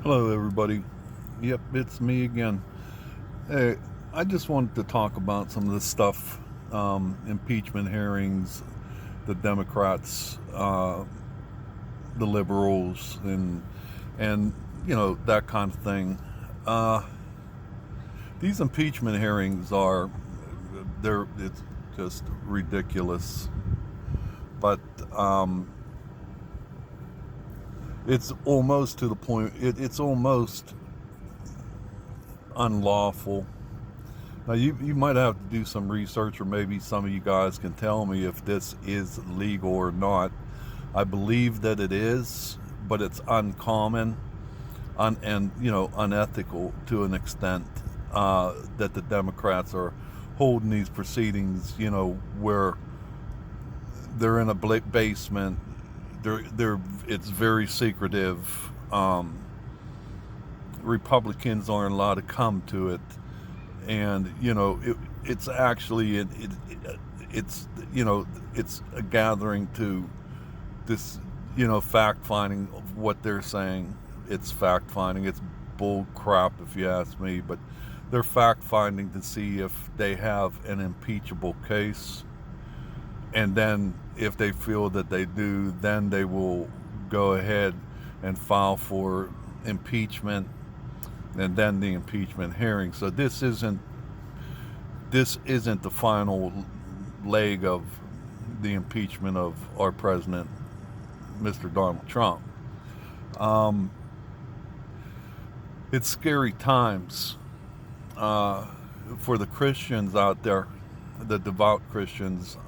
Hello, everybody. Yep, it's me again. Hey, I just wanted to talk about some of this stuff, impeachment hearings, the Democrats, the liberals, and that kind of thing. Uh, these impeachment hearings they're it's just ridiculous, but um, it's almost to the point. It's almost unlawful. Now, you might have to do some research, or maybe some of you guys can tell me if this is legal or not. I believe that it is, but it's uncommon and unethical to an extent that the Democrats are holding these proceedings. Where they're in a basement. They're it's very secretive. Republicans aren't allowed to come to it, and it's actually it's it's a gathering to this fact finding of what they're saying. It's fact finding. It's bull crap if you ask me, but they're fact finding to see if they have an impeachable case, and then if they feel that they do, then they will go ahead and file for impeachment, and then the impeachment hearing. So this isn't the final leg of the impeachment of our president, Mr. Donald Trump. Um, it's scary times uh, for the Christians out there, the devout Christians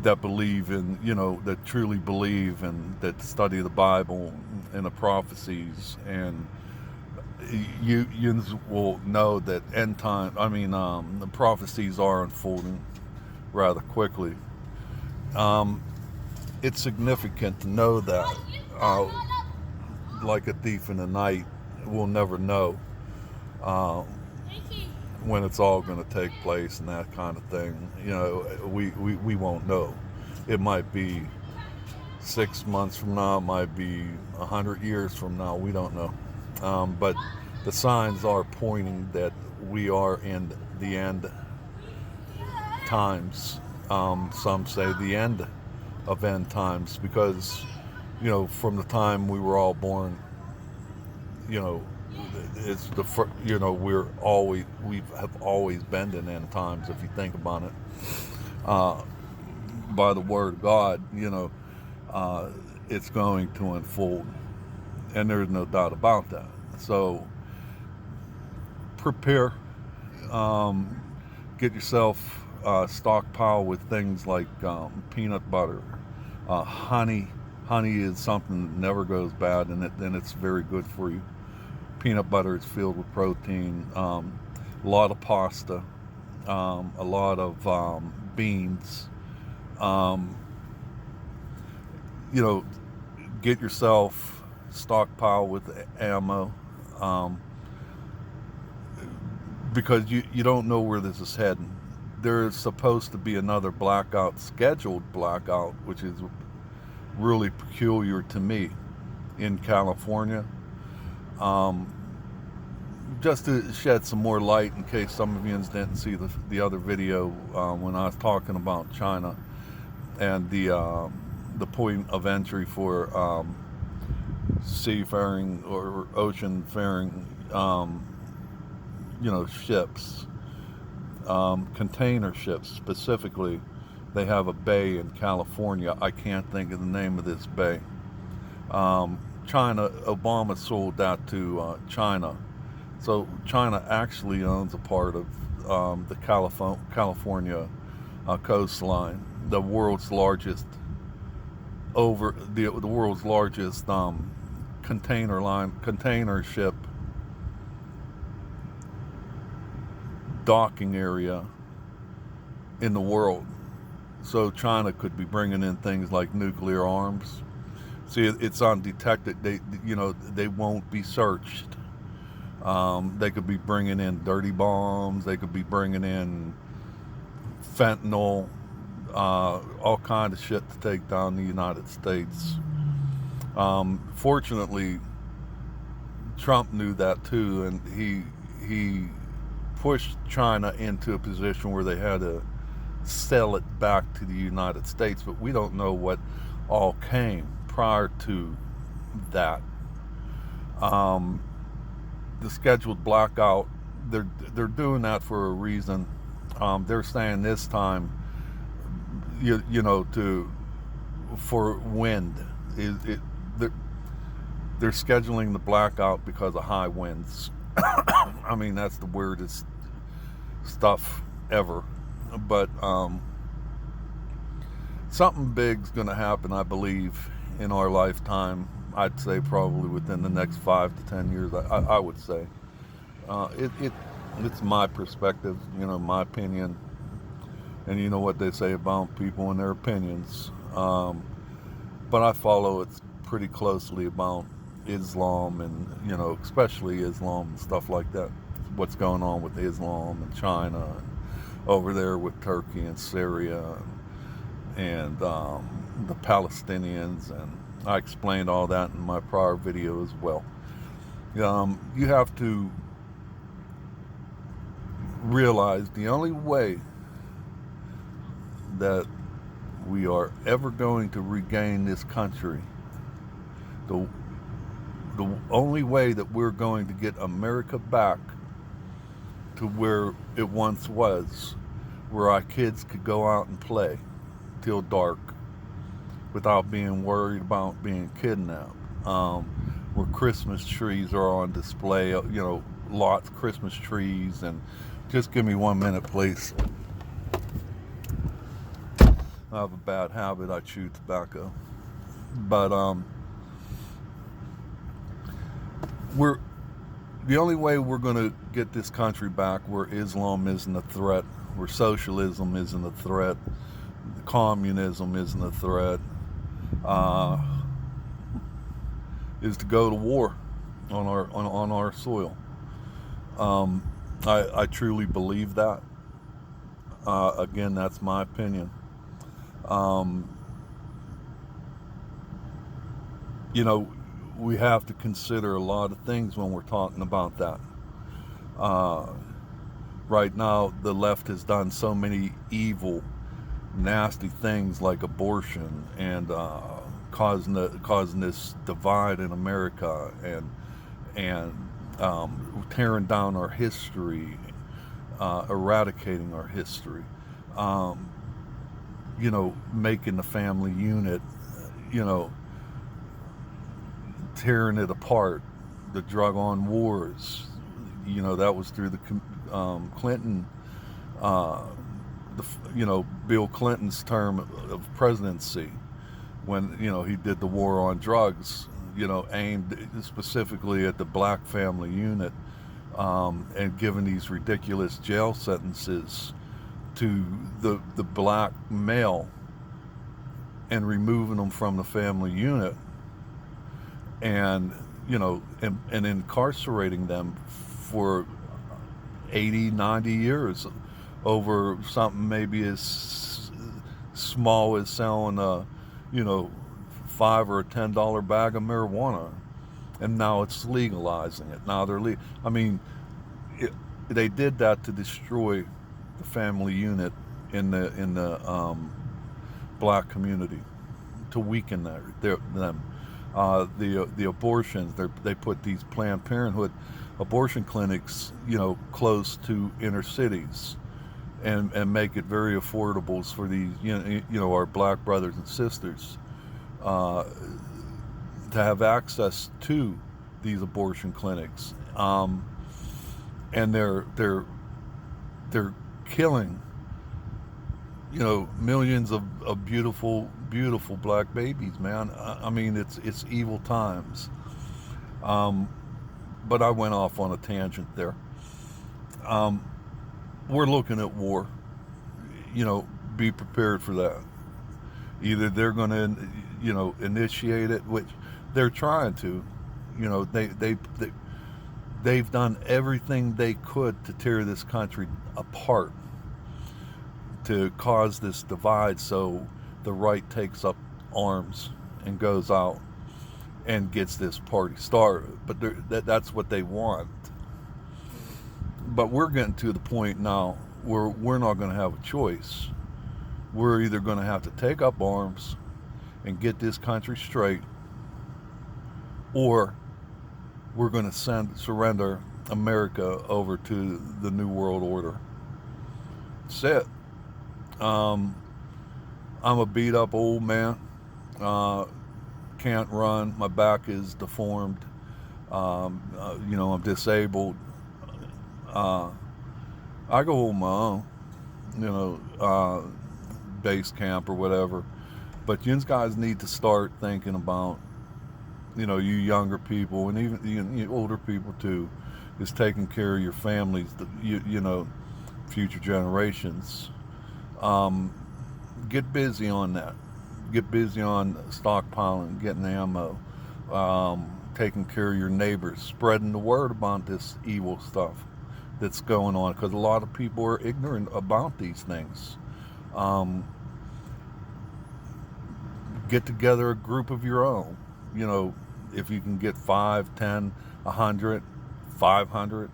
that believe in, that truly believe and that study the Bible and the prophecies. And you will know that the prophecies are unfolding rather quickly. Um, it's significant to know that, uh, like a thief in the night, we'll never know uh, when it's all going to take place and that kind of thing. We won't know. It might be 6 months from now, it might be 100 years from now. We don't know. But the signs are pointing that we are in the end times. Some say the end of end times because, from the time we were all born, you know, it's we have always been in end times if you think about it. Uh, by the word of God, uh, it's going to unfold, and there's no doubt about that. So prepare, um, get yourself stockpile with things like peanut butter, honey. Honey is something that never goes bad, and it's very good for you. Peanut butter is filled with protein. A lot of pasta, a lot of beans. Um, you know, get yourself stockpile with ammo, um, because you don't know where this is heading. There's supposed to be another blackout, scheduled blackout, which is really peculiar to me in California. Um, just to shed some more light in case some of you didn't see the other video when I was talking about China and the point of entry for seafaring or ocean faring ships, container ships specifically. They have a bay in California. I can't think of the name of this bay. China, Obama sold that to China. So China actually owns a part of the California coastline, the world's largest the world's largest container ship docking area in the world. So China could be bringing in things like nuclear arms. See, it's undetected. They won't be searched. They could be bringing in dirty bombs. They could be bringing in fentanyl, all kind of shit to take down the United States. Fortunately, Trump knew that too, and he pushed China into a position where they had to sell it back to the United States. But we don't know what all came prior to that. Um, the scheduled blackout, they're doing that for a reason. They're saying this time, you know, for wind. It they're, they're scheduling the blackout because of high winds. I mean, that's the weirdest stuff ever. But something big's going to happen, I believe, in our lifetime. I'd say probably within the next 5 to 10 years. I would say it's my perspective, you know, my opinion, and you know what they say about people and their opinions. But I follow it pretty closely about Islam, and you know, especially Islam and stuff like that. What's going on with Islam and China, and over there with Turkey and Syria, and the Palestinians, and I explained all that in my prior video as well. You have to realize the only way that we are ever going to regain this country, the only way that we're going to get America back to where it once was, where our kids could go out and play till dark without being worried about being kidnapped, where Christmas trees are on display, you know, lots of Christmas trees. And just give me 1 minute, please. I have a bad habit, I chew tobacco. But we're the only way we're going to get this country back where Islam isn't a threat, where socialism isn't a threat, communism isn't a threat, is to go to war on our soil. I truly believe that. Again, that's my opinion. You know, we have to consider a lot of things when we're talking about that. Right now, the left has done so many evil, nasty things like abortion and causing this divide in America, and tearing down our history, eradicating our history. You know, making the family unit, you know, tearing it apart, the drug on wars, you know, that was through the Clinton, you know, Bill Clinton's term of presidency, when, you know, he did the war on drugs, you know, aimed specifically at the black family unit, and giving these ridiculous jail sentences to the black male, and removing them from the family unit, and, you know, and incarcerating them for 80, 90 years over something maybe as small as selling a, you know, $5 or $10 bag of marijuana. And now it's legalizing it. Now I mean, they did that to destroy the family unit in the black community, to weaken them. The abortions, they put these Planned Parenthood abortion clinics, you know, close to inner cities, and make it very affordable for these, you know, our black brothers and sisters to have access to these abortion clinics. And they're killing, you know, millions of beautiful black babies, man. I mean, it's evil times. But I went off on a tangent there. We're looking at war. You know, be prepared for that. Either they're going to, you know, initiate it, which they're trying to. You know, they've done everything they could to tear this country apart, to cause this divide, so the right takes up arms and goes out and gets this party started. But that's what they want. But we're getting to the point now where we're not going to have a choice. We're either going to have to take up arms and get this country straight, or we're going to surrender America over to the New World Order. That's it. I'm a beat up old man. Can't run. My back is deformed. I'm disabled. I go on my own, base camp or whatever. But you guys need to start thinking about, you younger people, and even you older people too, is taking care of your families, future generations. Get busy on that. Get busy on stockpiling, getting ammo, taking care of your neighbors, spreading the word about this evil stuff that's going on, because a lot of people are ignorant about these things. Get together a group of your own. If you can get 5, 10, 100, 500,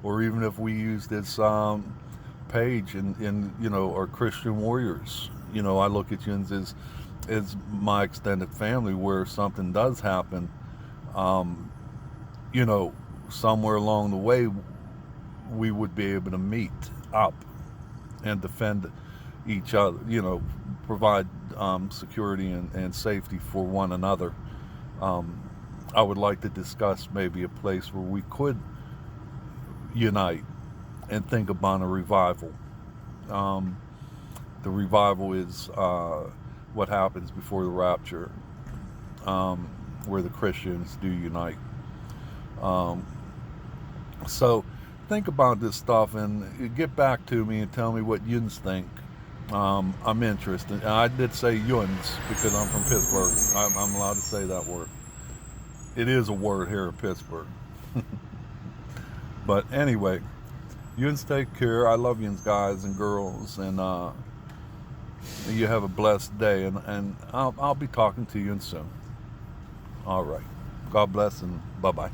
or even if we use this page in our Christian warriors. I look at you as my extended family, where something does happen, somewhere along the way, we would be able to meet up and defend each other, provide security and safety for one another. I would like to discuss maybe a place where we could unite and think about a revival. The revival is what happens before the rapture, where the Christians do unite. So think about this stuff and get back to me and tell me what yous think. I'm interested. And I did say yuns because I'm from Pittsburgh. I'm allowed to say that word. It is a word here in Pittsburgh. But anyway, yuns take care. I love yuns guys and girls, and you have a blessed day, and I'll be talking to you soon. All right. God bless and bye-bye.